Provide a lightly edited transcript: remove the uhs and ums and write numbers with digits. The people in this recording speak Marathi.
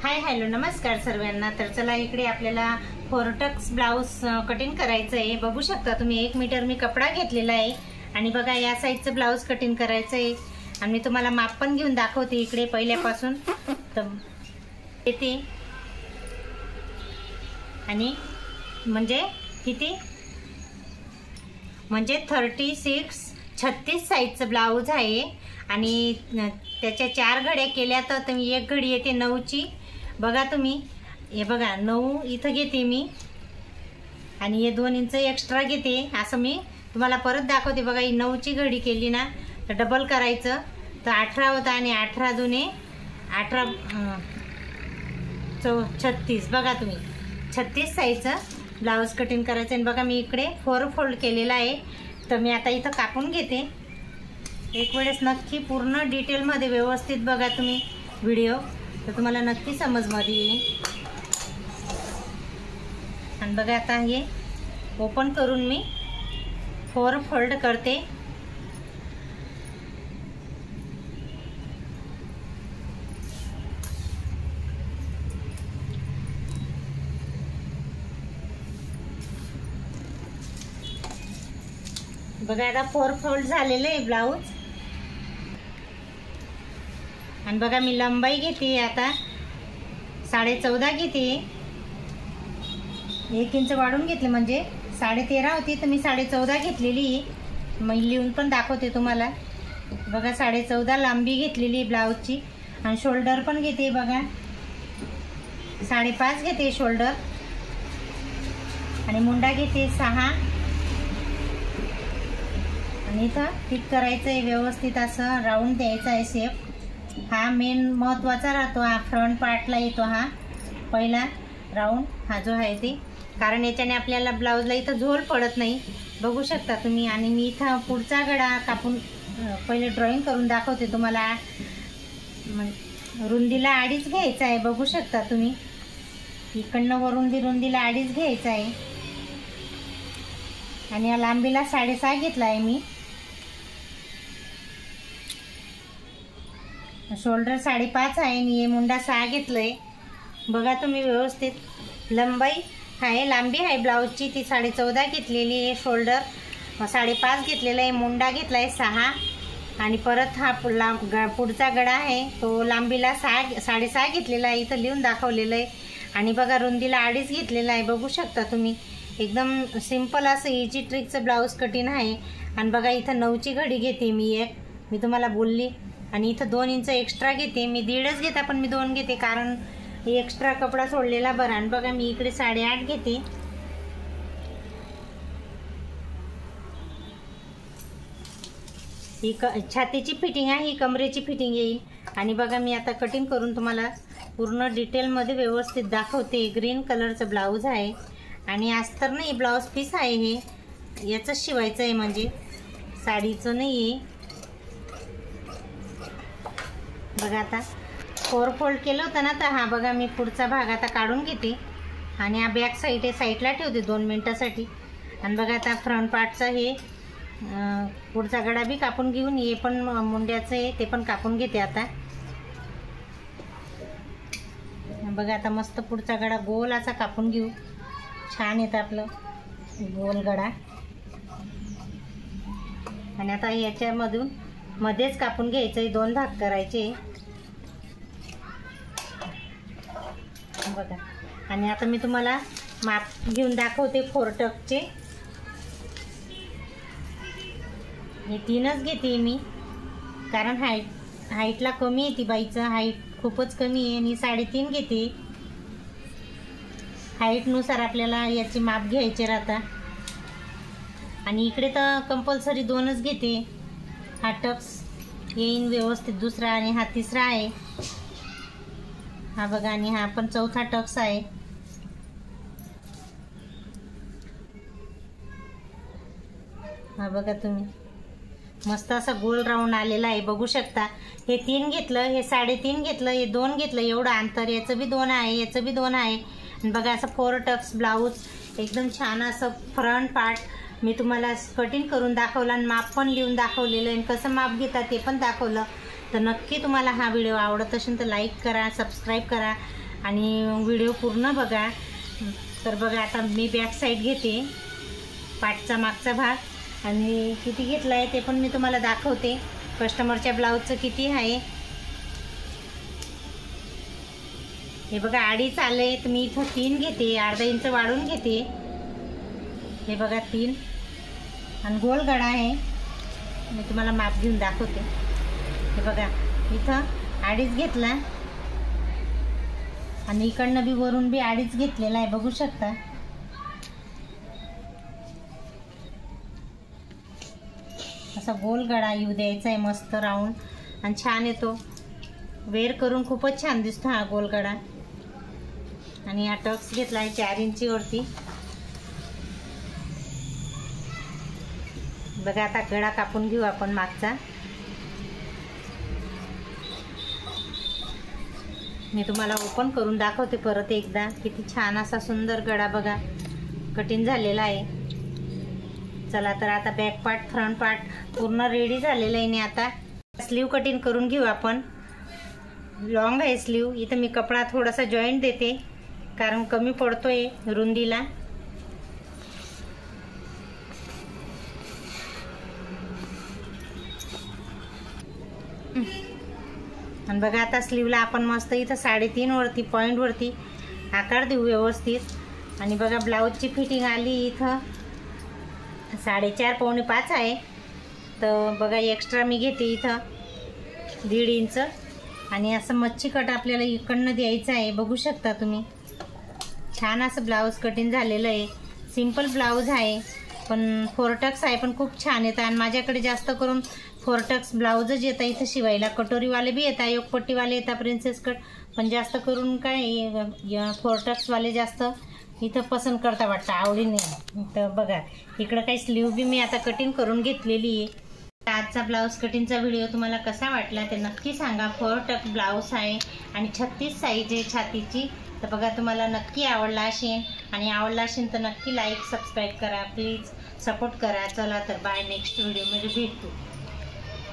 हाय हॅलो नमस्कार सर्वांना। तर चला इकडे आपल्याला 4 टक्स ब्लाउज कटिंग करायचं आहे। बघू शकता तुम्ही 1 मीटर मी कपडा घेतलेला आहे आणि बघा या साइजचं ब्लाउज कटिंग करायचं आहे आणि मी तुम्हाला माप पण घेऊन दाखवते इकडे पहिल्यापासून। तर येते आणि म्हणजे किती म्हणजे 36 साइजचं ब्लाउज आहे आणि त्याच्या 4 घड्या केल्या तर तुम्ही एक घडी येते 9ची। बघा तुम्ही हे बघा 9 इथं घेते मी आणि हे 2 इंच एक्स्ट्रा घेते। असं मी तुम्हाला परत दाखवते। बघा ही 9ची घडी केली ना तर डबल करायचं तर 18 होता आणि 18 दुने 18 36। बघा तुम्ही 36 साइजचं ब्लाउज कटिंग करायचं आहे। बघा मी इकडे 4 फोल्ड केलेला आहे तर मी आता इथं कापून घेते। एक वेळेस नक्की पूर्ण डिटेलमध्ये व्यवस्थित बघा तुम्ही व्हिडिओ तर तुम्हाला नक्की समजमध्ये येईल। आणि बघा आता हे ओपन करून मी 4 फोल्ड करते। बघा आता 4 फोल्ड झालेले आहे ब्लाउज आणि बघा मी लंबाई घेते आता 14.5 घेते। 1 इंच वाढून घेतले म्हणजे 13.5 होती तर मी 14.5 घेतलेली। मग लिहून पण दाखवते तुम्हाला। बघा 14.5 लांबी घेतलेली ब्लाउजची आणि शोल्डर पण घेते। बघा 5.5 घेते शोल्डर आणि मुंडा घेते 6 आणि इथं फिट करायचं आहे व्यवस्थित असं राऊंड द्यायचा आहे शेप। हा मेन महत्त्वाचा राहतो। हा फ्रंट पार्टला येतो हा पहिला राऊंड हा जो आहे ते, कारण याच्याने आपल्याला ब्लाउजला इथं झोल पडत नाही। बघू शकता तुम्ही। आणि मी इथं पुढचा गळा कापून पहिले ड्रॉईंग करून दाखवते तुम्हाला। रुंदीला 2.5 घ्यायचा आहे। बघू शकता तुम्ही इकडनं वरून रुंदीला 2.5 घ्यायचा आहे आणि या लांबीला 6.5 घेतला आहे मी। शोल्डर 5.5 आहे आणि हे मुंडा 6 घेतलंय। बघा तुम्ही व्यवस्थित लंबाई आहे लांबी आहे ब्लाउजची ती 14.5 घेतलेली आहे। शोल्डर 5.5 घेतलेला आहे, मुंडा घेतला आहे 6 आणि परत हा पुढचा गळा आहे तो लांबीला 6.5 घेतलेला आहे। इथं लिहून दाखवलेलं आहे आणि बघा रुंदीला 2.5 घेतलेला आहे। बघू शकता तुम्ही एकदम सिंपल असं इजी ट्रिकचं ब्लाउज कटिंग आहे। आणि बघा इथं 9ची घडी घेते मी मी तुम्हाला बोलली आणि इथं 2 इंच एक्स्ट्रा घेते मी। 1.5 घेते पण मी 2 घेते कारण एक्स्ट्रा कपडा सोडलेला बरा। आणि बघा मी इकडे 8.5 घेते। ही छातीची फिटिंग आहे, ही कमरेची फिटिंग येईल। आणि बघा मी आता कटिंग करून तुम्हाला पूर्ण डिटेलमध्ये व्यवस्थित दाखवते। ग्रीन कलरचं ब्लाऊज आहे आणि अस्तर नाही ब्लाऊज पीस आहे हे याचंच शिवायचं आहे म्हणजे साडीचं नाही आहे। बघा आता 4 फोल्ड केलं होतं ना तर हा बघा मी पुढचा भाग आता काढून घेते आणि हा बॅक साईड साईडला ठेवते 2 मिनिटासाठी। आणि बघा आता फ्रंट पार्टचा हे पुढचा गळा बी कापून घेऊन हे पण मुंड्याचं आहे ते पण कापून घेते आता। बघा आता मस्त पुढचा गळा गोल असा कापून घेऊ, छान येतं आपलं गोल गळा। आणि आता याच्यामधून मध्येच कापून घ्यायचं, 2 भाग करायचे बघा। आणि आता मी तुम्हाला माप घेऊन दाखवते 4 टक्सचे। हे 3च घेते मी कारण हाईटला कमी आहे ती बाईचं हाईट खूपच कमी आहे आणि 3.5 घेते। हाईटनुसार आपल्याला याची माप घ्यायचे राहता आणि इकडे तर कंपल्सरी 2च घेते। हा टक्स येईन व्यवस्थित दुसरा आणि हा तिसरा आहे हा बघा आणि हा पण 4था टक्स आहे। हा बघा तुम्ही मस्त असा गोल राऊंड आलेला आहे। बघू शकता हे 3 घेतलं, हे 3.5 घेतलं, हे 2 घेतलं, एवढं अंतर याचं बी 2 आहे याचं बी 2 आहे। आणि बघा असं 4 टक्स ब्लाऊज एकदम छान असं फ्रंट पार्ट मी तुम्हाला कटिंग करून दाखवलं आणि माप पण लिहून दाखवलेलं आणि कसं माप घेता ते पण दाखवलं। तर नक्की तुम्हाला हा व्हिडिओ आवडत असेल तर लाईक करा, सबस्क्राईब करा आणि व्हिडिओ पूर्ण बघा. तर बघा आता मी बॅक साईड घेते, पाठचा मागचा भाग, आणि किती घेतला आहे ते पण मी तुम्हाला दाखवते. कस्टमरच्या ब्लाऊजचं किती आहे हे बघा. 2.5 आले तर मी इथं 3 घेते, अर्धा इंच वाढून घेते. हे बघा 3, आणि गोल गळा आहे, मी तुम्हाला माप घेऊन दाखवते. हे बघा इथं 2.5 घेतला, आणि इकडनं बी वरून बी 2.5 घेतलेला आहे, बघू शकता. असा गोल गळा येऊ द्यायचा आहे, मस्त राऊंड आणि छान येतो. वेअर करून खूपच छान दिसतो हा गोल गळा. आणि हा टक्स घेतला आहे 4 इंचीवरती. बघा आता गळा कापून घेऊ आपण मागचा. मी तुम्हाला ओपन करून दाखवते परत एकदा. किती छान असा सुंदर गळा बघा कटिंग झालेला आहे. चला तर आता बॅक पार्ट फ्रंट पार्ट पूर्ण रेडी झालेलं आहे. आणि आता स्लीव कटिंग करून घेऊ आपण. लॉंग आहे स्लीव. इथं मी कपडा थोडासा जॉईंट देते कारण कमी पडतोय रुंदीला. आणि बघा आता स्लीवला आपण मस्त इथं 3.5 वरती पॉईंट वरती आकार देऊ व्यवस्थित. आणि बघा ब्लाऊजची फिटिंग आली इथं 4.5 पावणे 5 आहे. तर बघा एक्स्ट्रा मी घेते इथं 1.5 इंच. आणि असं मच्छी कट आपल्याला इकडनं द्यायचं आहे, बघू शकता तुम्ही. छान असं ब्लाऊज कटिंग झालेलं आहे. सिंपल ब्लाऊज आहे पण 4 टक्स आहे, पण खूप छान येतं. आणि माझ्याकडे जास्त करून 4 टक्स ब्लाऊजच येतं इथं शिवायला. कटोरीवाले बी येतात, योगपट्टीवाले येतात, प्रिन्सेस कट, पण जास्त करून काय 4 टक्सवाले जास्त इथं पसंत करता वाटतं, आवडीने. तर बघा इकडं काही स्लीव बी मी आता कटिंग करून घेतलेली आहे. आजचा ब्लाऊज कटिंगचा व्हिडिओ तुम्हाला कसा वाटला ते नक्की सांगा. 4 टक्स ब्लाऊज आहे आणि 36 साईज आहे छातीची. तर बघा तुम्हाला नक्की आवडला असेल, आणि आवडला असेल तर नक्की लाईक सबस्क्राईब करा, प्लीज सपोर्ट करा. चला तर बाय, नेक्स्ट व्हिडिओमध्ये भेटू.